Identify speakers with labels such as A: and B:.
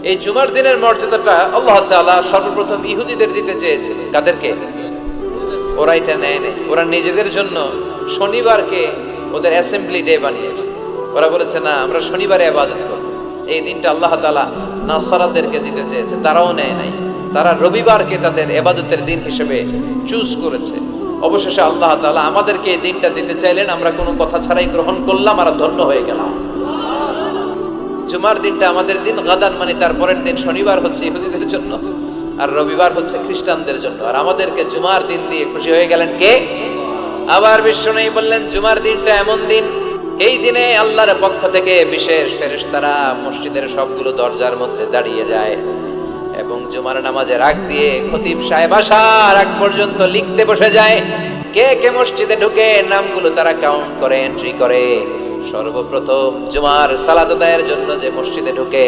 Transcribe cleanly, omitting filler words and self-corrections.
A: এই জুমার দিনের মর্যাদাটা আল্লাহ তাআলা সর্বপ্রথম ইহুদিদের দিতে চেয়েছিলেন। কাদেরকে? ওরা এটা নেয় নাই। ওরা নিজেদের জন্য শনিবারকে ওদের অ্যাসেম্বলি ডে বানিয়েছে। ওরা বলেছে না, আমরা শনিবারে ইবাদত করব। এই দিনটা আল্লাহ তাআলা নাসারাদেরকে দিতে চেয়েছে, তারাও নেয় নাই। তারা রবিবারকে তাদের ইবাদতের দিন হিসেবে চুজ করেছে। অবশেষে আল্লাহ তাআলা আমাদেরকে এই দিনটা দিতে চাইলেন, আমরা কোনো কথা ছাড়াই গ্রহণ করলাম আর ধন্য হয়ে গেলাম। জুমার দিনটা আমাদের দিন, গাদান মানে তারপরের দিন শনিবার হচ্ছে ইহুদিদের জন্য, আর রবিবার হচ্ছে খ্রিস্টানদের জন্য। আর আমাদেরকে জুমার দিন দিয়ে খুশি হয়ে গেলেন কে? আবার বিশ্বনবী বললেন, জুমার দিনটা এমন দিন, এই দিনে আল্লাহর পক্ষ থেকে বিশেষ ফেরেশতারা মসজিদের সবগুলো দরজার মধ্যে দাঁড়িয়ে যায় এবং জুমার নামাজের আগ দিয়ে খতিব সাহেব আসার আগ পর্যন্ত লিখতে বসে যায়। কে কে মসজিদে ঢুকে নামগুলো তারা কাউন্ট করে, এন্ট্রি করে। সর্বপ্রথম জুমার সালাত আদায়ের জন্য যে মসজিদে ঢুকে